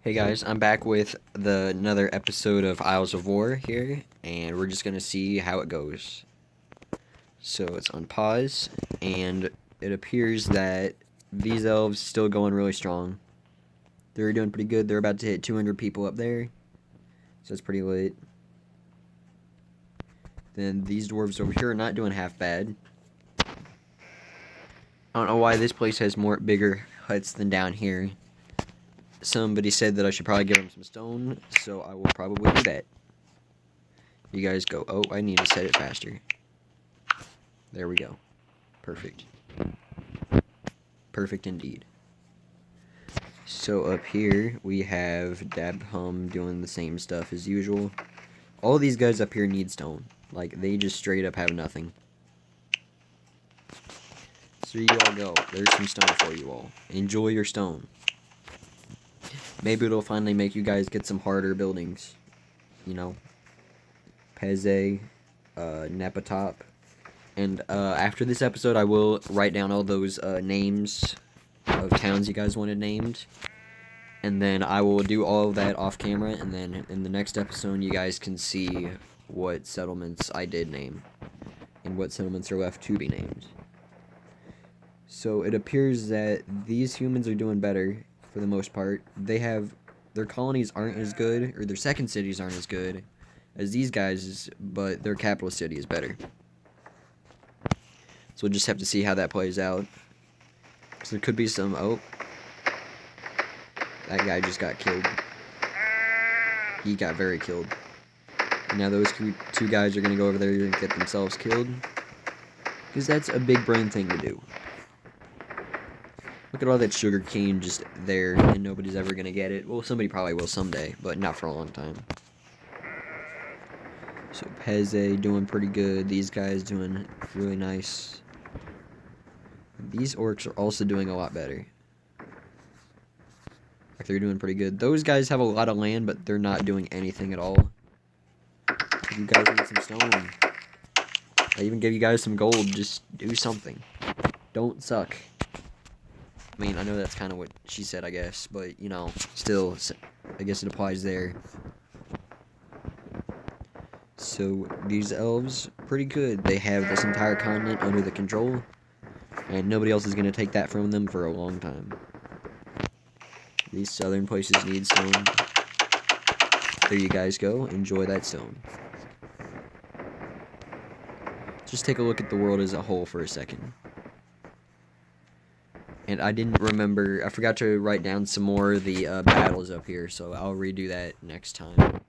Hey guys, I'm back with another episode of Isles of War here, and we're just gonna see how it goes. So it's on pause, and it appears that these elves still going really strong. They're doing pretty good. They're about to hit 200 people up there, so it's pretty lit. Then these dwarves over here are not doing half bad. I don't know why this place has bigger huts than down here. Somebody said that I should probably give them some stone, so I will probably do that. You guys go. Oh, I need to set it faster. There we go. Perfect. Perfect indeed. So up here, we have Dab Hum doing the same stuff as usual. All these guys up here need stone. Like, they just straight up have nothing. So you all go. There's some stone for you all. Enjoy your stone. Maybe it'll finally make you guys get some harder buildings. You know. Peze, Nepatop. And after this episode, I will write down all those names of towns you guys wanted named. And then I will do all of that off camera. And then in the next episode, you guys can see what settlements I did name. And what settlements are left to be named. So it appears that these humans are doing better for the most part. Their colonies aren't as good, or their second cities aren't as good as these guys, but their capital city is better. So we'll just have to see how that plays out. So there could be some... Oh. That guy just got killed. He got very killed. And now those two guys are going to go over there and get themselves killed. Because that's a big brain thing to do. Look at all that sugar cane just there, and nobody's ever going to get it. Well, somebody probably will someday, but not for a long time. So Peze doing pretty good. These guys doing really nice. These orcs are also doing a lot better. Like, they're doing pretty good. Those guys have a lot of land, but they're not doing anything at all. You guys need some stone. I even give you guys some gold. Just do something. Don't suck. I mean, I know that's kind of what she said, I guess. But, you know, still, I guess it applies there. So, these elves, pretty good. They have this entire continent under the control. And nobody else is going to take that from them for a long time. These southern places need stone. There you guys go. Enjoy that stone. Just take a look at the world as a whole for a second. And I didn't remember, I forgot to write down some more of the battles up here, so I'll redo that next time.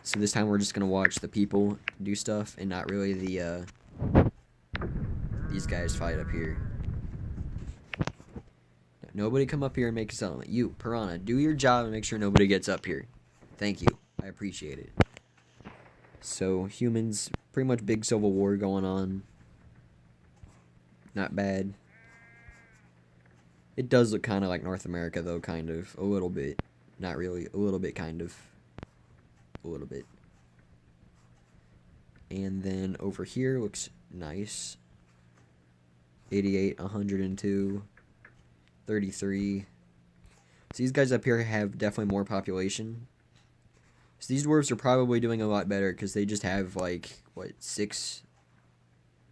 So this time we're just going to watch the people do stuff, and not really these guys fight up here. Nobody come up here and make a settlement. You, Piranha, do your job and make sure nobody gets up here. Thank you. I appreciate it. So, humans, pretty much big civil war going on. Not bad. It does look kind of like North America, though, kind of. A little bit. Not really. A little bit, kind of. A little bit. And then over here looks nice. 88, 102, 33. So these guys up here have definitely more population. So these dwarves are probably doing a lot better because they just have, like, what,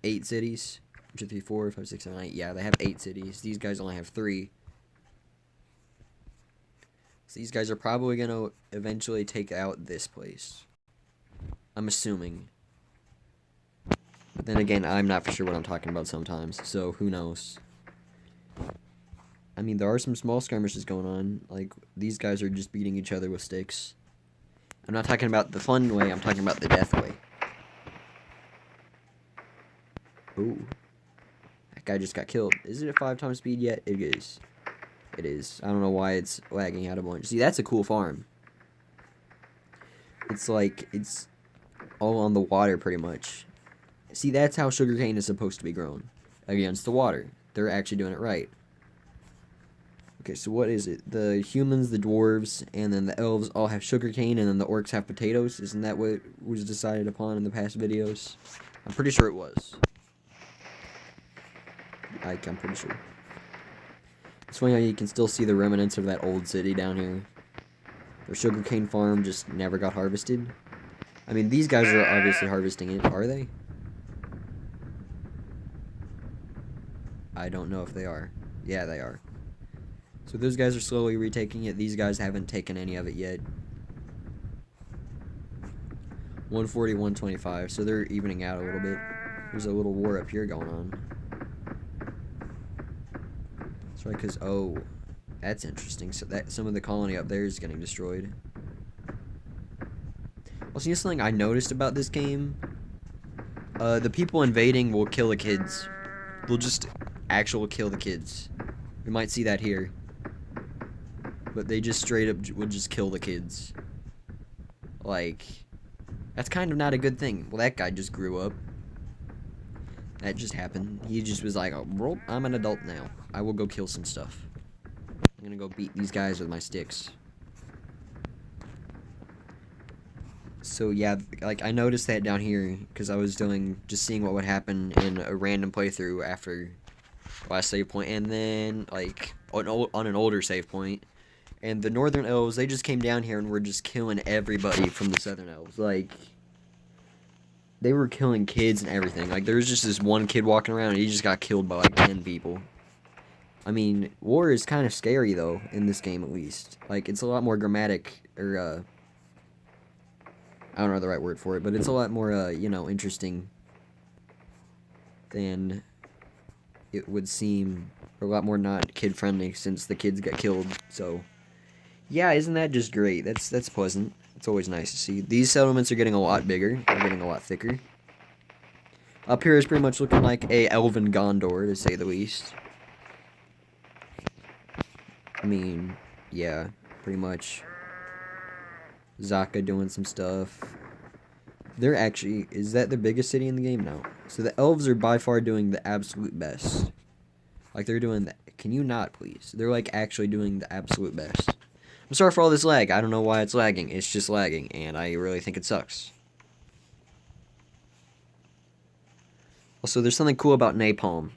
8 cities? 1, 2, 3, 4, 5, 6, 7, 8. Yeah, they have 8 cities. These guys only have 3. So these guys are probably going to eventually take out this place. I'm assuming. But then again, I'm not for sure what I'm talking about sometimes. So who knows? I mean, there are some small skirmishes going on. Like, these guys are just beating each other with sticks. I'm not talking about the fun way, I'm talking about the death way. Ooh. That guy just got killed. Is it at 5 times speed yet? It is. It is. I don't know why it's lagging out a bunch. See, that's a cool farm. It's like, it's all on the water pretty much. See, that's how sugarcane is supposed to be grown. Against the water. They're actually doing it right. Okay, so what is it? The humans, the dwarves, and then the elves all have sugarcane, and then the orcs have potatoes. Isn't that what was decided upon in the past videos? I'm pretty sure it was. I'm pretty sure. It's funny how you can still see the remnants of that old city down here. Their sugarcane farm just never got harvested. I mean, these guys are obviously harvesting it, are they? I don't know if they are. Yeah, they are. So those guys are slowly retaking it. These guys haven't taken any of it yet. 140, 125. So they're evening out a little bit. There's a little war up here going on. That's right, because, oh, that's interesting. So that some of the colony up there is getting destroyed. Also, you know something I noticed about this game? The people invading will kill the kids. They'll just actually kill the kids. You might see that here. But they just straight up would just kill the kids. Like, that's kind of not a good thing. Well, that guy just grew up. That just happened. He just was like, oh, well, I'm an adult now. I will go kill some stuff. I'm gonna go beat these guys with my sticks. So yeah, like I noticed that down here because I was just seeing what would happen in a random playthrough after the last save point, and then like on an older save point. And the northern elves, they just came down here and were just killing everybody from the southern elves. Like, they were killing kids and everything. Like, there was just this one kid walking around and he just got killed by like 10 people. I mean, war is kind of scary though, in this game at least. Like, it's a lot more dramatic, or, I don't know the right word for it, but it's a lot more, you know, interesting than it would seem, or a lot more not kid-friendly since the kids got killed, so... Yeah, isn't that just great? That's pleasant. It's always nice to see. These settlements are getting a lot bigger. They're getting a lot thicker. Up here is pretty much looking like a elven Gondor, to say the least. I mean, yeah, pretty much. Zaka doing some stuff. They're actually... Is that the biggest city in the game? No. So the elves are by far doing the absolute best. Like, they're doing that. Can you not, please? They're, like, actually doing the absolute best. I'm sorry for all this lag. I don't know why it's lagging. It's just lagging, and I really think it sucks. Also, there's something cool about napalm.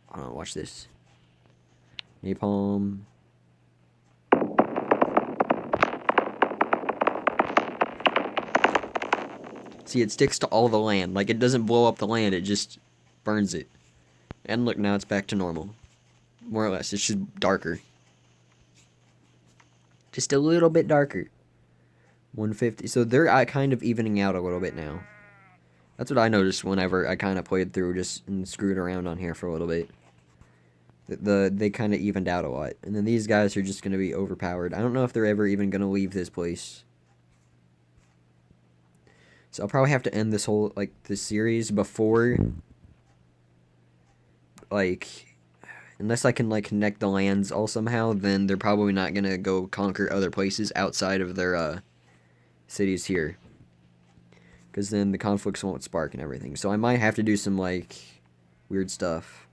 Hold on, watch this. Napalm. See, it sticks to all the land. Like, it doesn't blow up the land. It just burns it. And look, now it's back to normal. More or less. It's just darker. Just a little bit darker. 150. So they're kind of evening out a little bit now. That's what I noticed whenever I kind of played through just and screwed around on here for a little bit. They kind of evened out a lot. And then these guys are just going to be overpowered. I don't know if they're ever even going to leave this place. So I'll probably have to end this whole, like, this series before, like... Unless I can, like, connect the lands all somehow, then they're probably not going to go conquer other places outside of their, cities here. Because then the conflicts won't spark and everything. So I might have to do some, like, weird stuff.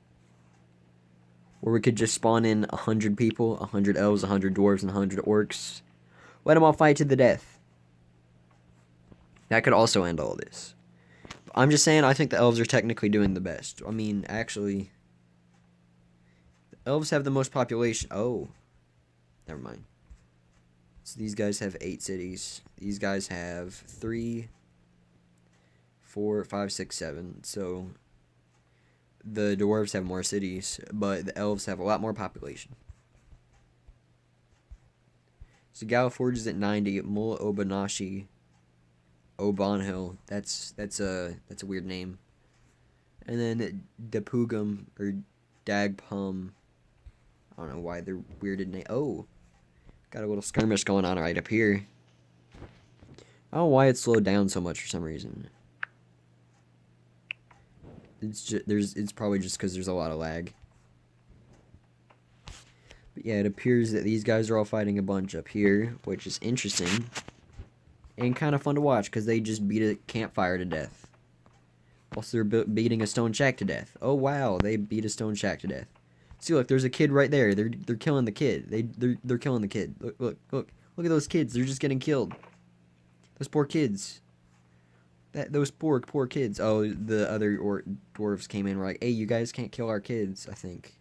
Or we could just spawn in 100 people, 100 elves, 100 dwarves, and 100 orcs. Let them all fight to the death. That could also end all this. I'm just saying, I think the elves are technically doing the best. I mean, actually... Elves have the most population. Oh. Never mind. So these guys have 8 cities. These guys have 3, 4, 5, 6, 7. So the dwarves have more cities, but the elves have a lot more population. So Galaforge is at 90. Mul Obanashi. Obanhill. That's a weird name. And then Depugum or Dagpum. I don't know why they're weirded name. Oh, got a little skirmish going on right up here. I don't know why it slowed down so much for some reason. It's probably just because there's a lot of lag. But yeah, it appears that these guys are all fighting a bunch up here, which is interesting and kind of fun to watch because they just beat a campfire to death. Also, they're beating a stone shack to death. Oh wow, they beat a stone shack to death. See, look, there's a kid right there. They're killing the kid. They're killing the kid. Look at those kids. They're just getting killed. Those poor kids. Those poor kids. Oh, the other dwarves came in and were like, hey, you guys can't kill our kids, I think.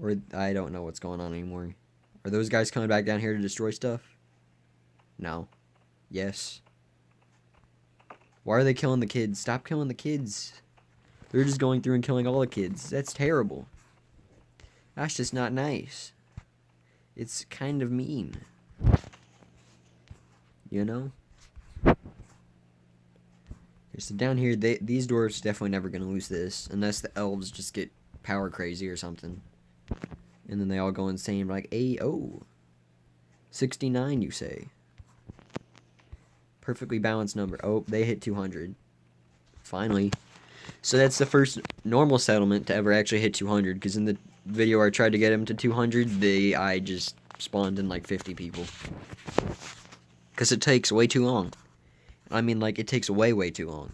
Or Or I don't know what's going on anymore. Are those guys coming back down here to destroy stuff? No. Yes. Why are they killing the kids? Stop killing the kids. They're just going through and killing all the kids. That's terrible. That's just not nice. It's kind of mean. You know? Okay, so down here, these dwarves definitely never going to lose this. Unless the elves just get power crazy or something. And then they all go insane. Like, hey, oh. 69, you say. Perfectly balanced number. Oh, they hit 200. Finally. So that's the first normal settlement to ever actually hit 200. Because in the video where I tried to get them to 200, I just spawned in like 50 people. Because it takes way too long. I mean, like, it takes way too long.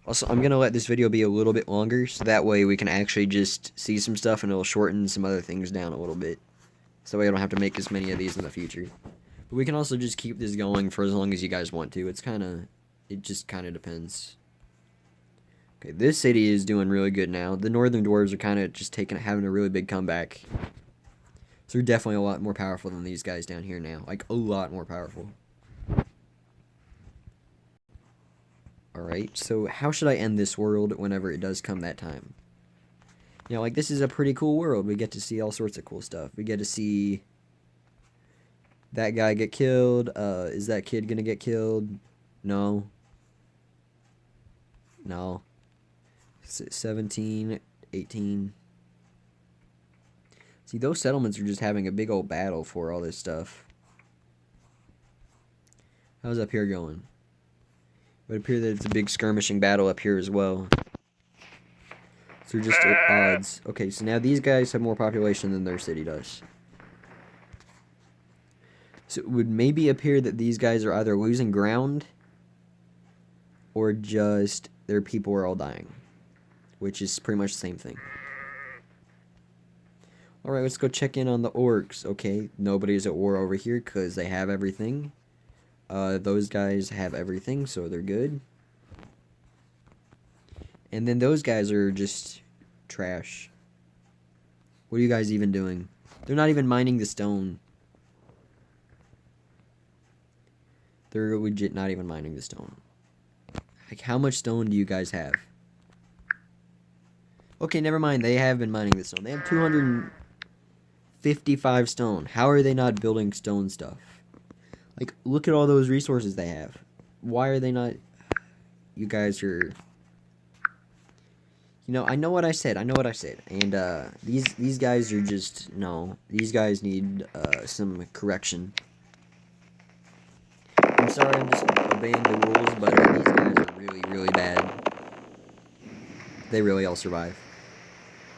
Also, I'm going to let this video be a little bit longer. So that way we can actually just see some stuff and it'll shorten some other things down a little bit. So that way I don't have to make as many of these in the future. But we can also just keep this going for as long as you guys want to. It just kind of depends. Okay, this city is doing really good now. The northern dwarves are kind of just having a really big comeback. So they're definitely a lot more powerful than these guys down here now. Like, a lot more powerful. Alright, so how should I end this world whenever it does come that time? You know, like, this is a pretty cool world. We get to see all sorts of cool stuff. We get to see that guy get killed. Is that kid gonna get killed? No. No. 17, 18. See, those settlements are just having a big old battle for all this stuff. How's up here going? It would appear that it's a big skirmishing battle up here as well. So just at odds. Okay, so now these guys have more population than their city does. So it would maybe appear that these guys are either losing ground or just their people are all dying. Which is pretty much the same thing. Alright, let's go check in on the orcs. Okay, nobody's at war over here because they have everything. Those guys have everything, so they're good. And then those guys are just trash. What are you guys even doing? They're not even mining the stone. They're legit not even mining the stone. Like, how much stone do you guys have? Okay, never mind. They have been mining the stone. They have 255 stone. How are they not building stone stuff? Like, look at all those resources they have. Why are they not... You guys are... You know, I know what I said. And, these guys are just... No. These guys need, some correction. I'm sorry, I'm just obeying the rules, but these guys are really bad. They really all survive.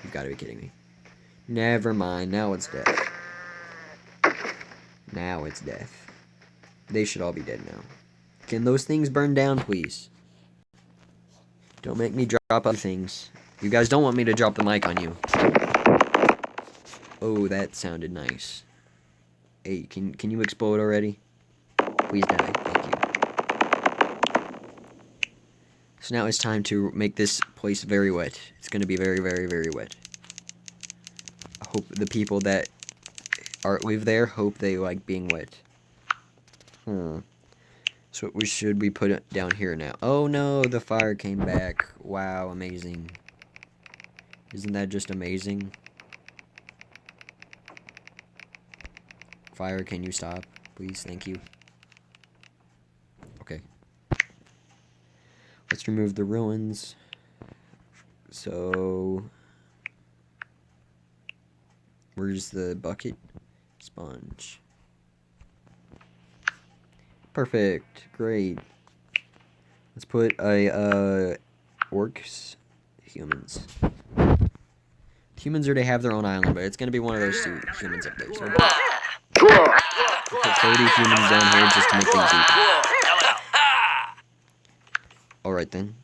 You've got to be kidding me. Never mind. Now it's death. Now it's death. They should all be dead now. Can those things burn down, please? Don't make me drop other things. You guys don't want me to drop the mic on you. Oh, that sounded nice. Hey, can you explode already? Please die. Thank you. So now it's time to make this place very wet. It's going to be very wet. I hope the people that live there hope they like being wet. So what should we put it down here now? Oh no, the fire came back. Wow, amazing. Isn't that just amazing? Fire, can you stop? Please, thank you. Okay. Let's remove the ruins. So... Where's the bucket? Sponge. Perfect. Great. Let's put orcs. Humans. Humans are to have their own island, but it's going to be one of those two humans up there. So put 30 humans down here just to make things easy. Alright then.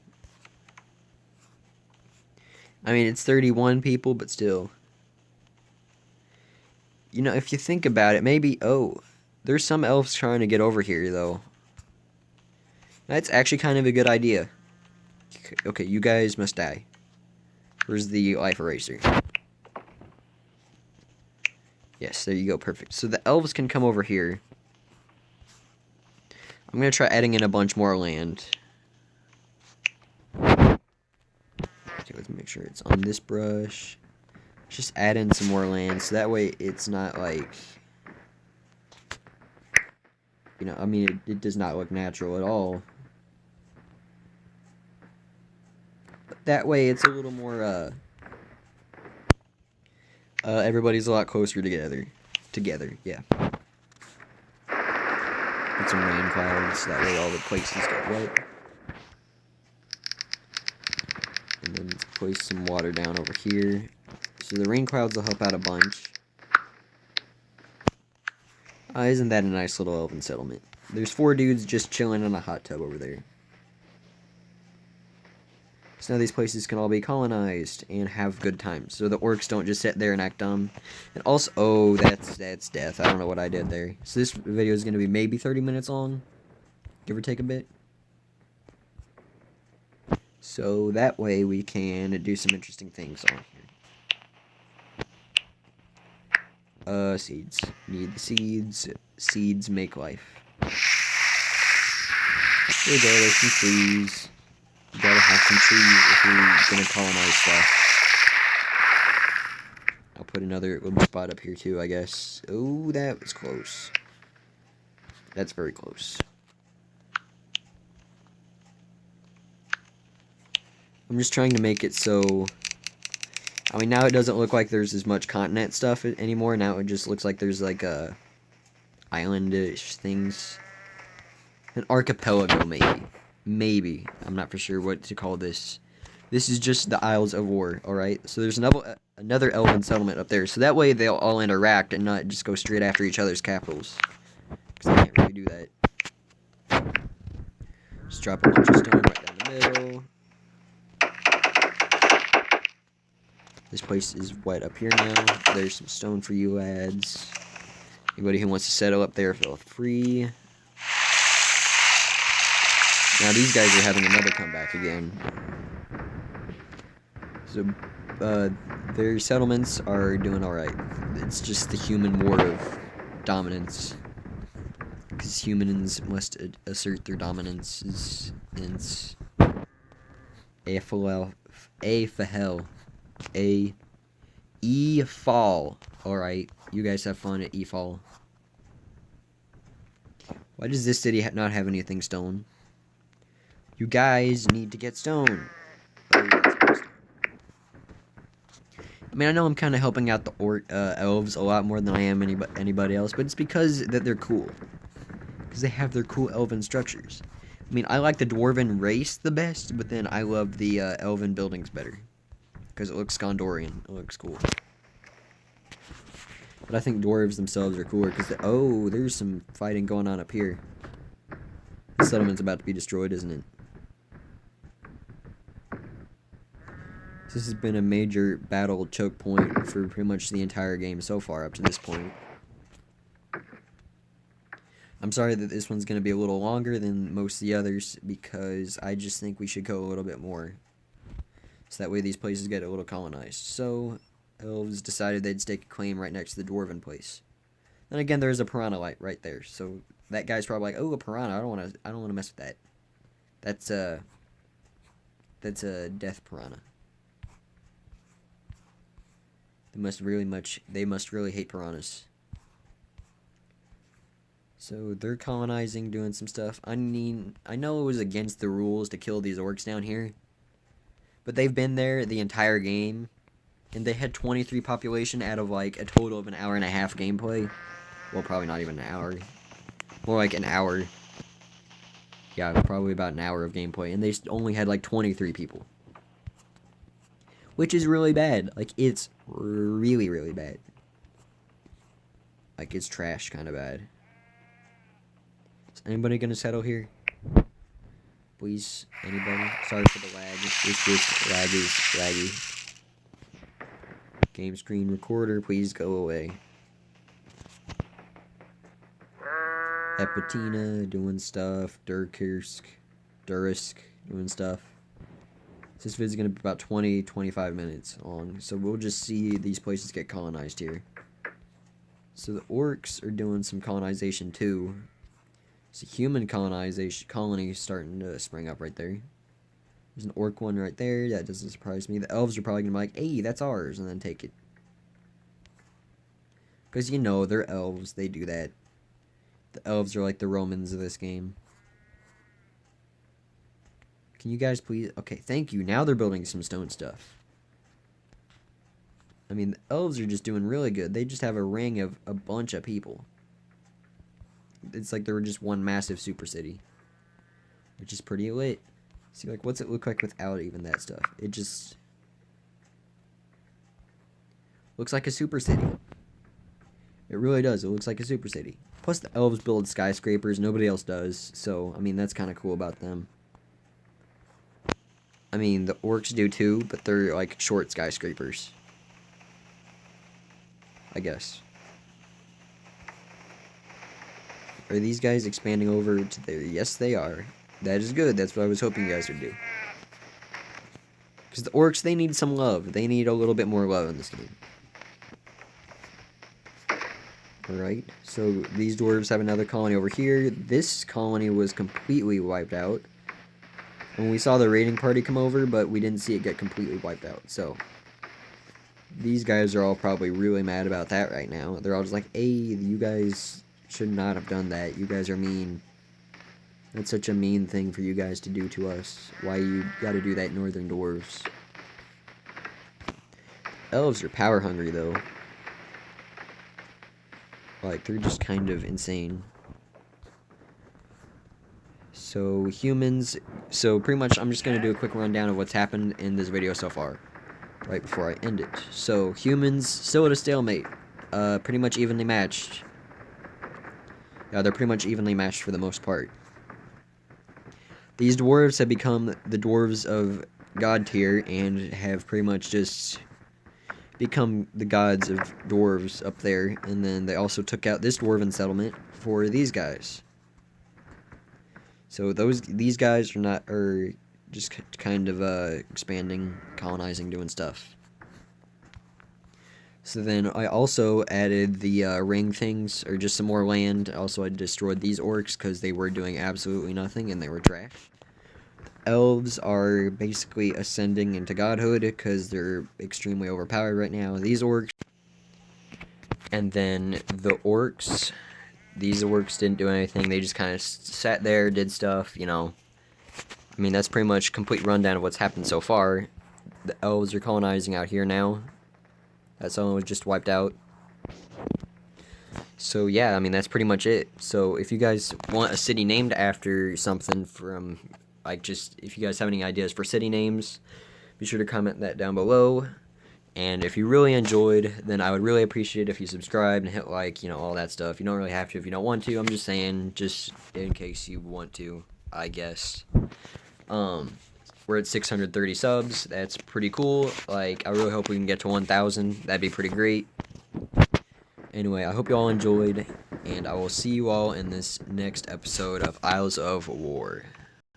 I mean, it's 31 people, but still. You know, if you think about it, maybe... Oh, there's some elves trying to get over here, though. That's actually kind of a good idea. Okay, you guys must die. Where's the life eraser? Yes, there you go, perfect. So the elves can come over here. I'm gonna try adding in a bunch more land. Okay, let's make sure it's on this brush. Just add in some more land, so that way it's not like, you know, I mean, it does not look natural at all. But that way it's a little more, everybody's a lot closer together. Yeah. Put some rain clouds, that way all the places get wet. And then place some water down over here. So the rain clouds will help out a bunch. Isn't that a nice little elven settlement? There's 4 dudes just chilling in a hot tub over there. So now these places can all be colonized and have good times. So the orcs don't just sit there and act dumb. And also, oh, that's death. I don't know what I did there. So this video is going to be maybe 30 minutes long. Give or take a bit. So that way we can do some interesting things on here. Seeds. Need the seeds. Seeds make life. There we go, there's some trees. You gotta have some trees if you're gonna colonize stuff. I'll put another little spot up here too, I guess. Oh, that was close. That's very close. I'm just trying to make it so... I mean, now it doesn't look like there's as much continent stuff anymore. Now it just looks like there's like islandish things. An archipelago, maybe. Maybe. I'm not for sure what to call this. This is just the Isles of War, alright? So there's another elven settlement up there. So that way they'll all interact and not just go straight after each other's capitals. Because they can't really do that. Just drop a bunch of stone right down the middle. This place is wet up here now. There's some stone for you lads. Anybody who wants to settle up there, feel free. Now these guys are having another comeback again. So, their settlements are doing alright. It's just the human war of dominance. Because humans must assert their dominance. E-fall. Alright, you guys have fun at E-fall. Why does this city not have anything stone? You guys need to get stone. I mean, I know I'm kind of helping out the elves a lot more than I am anybody else, but it's because that they're cool. Because they have their cool elven structures. I mean, I like the Dwarven race the best, but then I love the elven buildings better. Because it looks Gondorian. It looks cool. But I think dwarves themselves are cooler because... Oh, there's some fighting going on up here. The settlement's about to be destroyed, isn't it? This has been a major battle choke point for pretty much the entire game so far up to this point. I'm sorry that this one's going to be a little longer than most of the others because I just think we should go a little bit more. So that way these places get a little colonized. So, elves decided they'd stake a claim right next to the Dwarven place. Then again, there's a piranha light right there. So that guy's probably like, "Oh, a piranha! I don't want to mess with that. That's a death piranha." They must really hate piranhas. So they're colonizing, doing some stuff. I mean, I know it was against the rules to kill these orcs down here, but they've been there the entire game, and they had 23 population out of like a total of an hour and a half gameplay. Well, probably not even an hour. More like an hour. Yeah, probably about an hour of gameplay, and they only had like 23 people. Which is really bad. Like, it's really, really bad. Like, it's trash kind of bad. Is anybody gonna settle here? Please, anybody? Sorry for the lag. It's just laggy. Game screen recorder, please go away. Epitina doing stuff. Durisk doing stuff. This video is going to be about 20-25 minutes long, so we'll just see these places get colonized here. So the orcs are doing some colonization too. So human colonization colony is starting to spring up right there. There's an orc one right there. That doesn't surprise me. The elves are probably gonna be like, "Hey, that's ours," and then take it. Because you know they're elves. They do that. The elves are like the Romans of this game. Can you guys please? Okay, thank you. Now they're building some stone stuff. I mean, the elves are just doing really good. They just have a ring of a bunch of people. It's like they're just one massive super city, which is pretty lit. See, like, what's it look like without even that stuff? It just looks like a super city. It really does. It looks like a super city. Plus, the elves build skyscrapers. Nobody else does. So, I mean, that's kind of cool about them. I mean, the orcs do too, but they're like short skyscrapers, I guess. Are these guys expanding over to there? Yes, they are. That is good. That's what I was hoping you guys would do. Because the orcs, they need some love. They need a little bit more love in this game. Alright, so these dwarves have another colony over here. This colony was completely wiped out. And we saw the raiding party come over, but we didn't see it get completely wiped out. So, these guys are all probably really mad about that right now. They're all just like, "Hey, you guys should not have done that. You guys are mean. That's such a mean thing for you guys to do to us. Why you gotta do that, northern dwarves?" Elves are power hungry, though. Like, they're just kind of insane. So, humans... So, pretty much, I'm just going to do a quick rundown of what's happened in this video so far. Right before I end it. So, humans still at a stalemate. Pretty much evenly matched. Yeah, they're pretty much evenly matched for the most part. These dwarves have become the dwarves of god tier and have pretty much just become the gods of dwarves up there. And then they also took out this dwarven settlement for these guys. So these guys are just kind of expanding, colonizing, doing stuff. So then I also added the ring things, or just some more land. Also, I destroyed these orcs because they were doing absolutely nothing and they were trash. Elves are basically ascending into godhood because they're extremely overpowered right now. These orcs. And then the orcs. These orcs didn't do anything. They just kind of sat there, did stuff, you know. I mean, that's pretty much a complete rundown of what's happened so far. The elves are colonizing out here now. That someone was just wiped out. So, yeah, I mean, that's pretty much it. So, if you guys want a city named after something from, like, just, if you guys have any ideas for city names, be sure to comment that down below. And if you really enjoyed, then I would really appreciate it if you subscribe and hit like, you know, all that stuff. You don't really have to if you don't want to. I'm just saying, just in case you want to, I guess. We're at 630 subs. That's pretty cool. Like, I really hope we can get to 1,000. That'd be pretty great. Anyway, I hope you all enjoyed, and I will see you all in this next episode of Isles of War.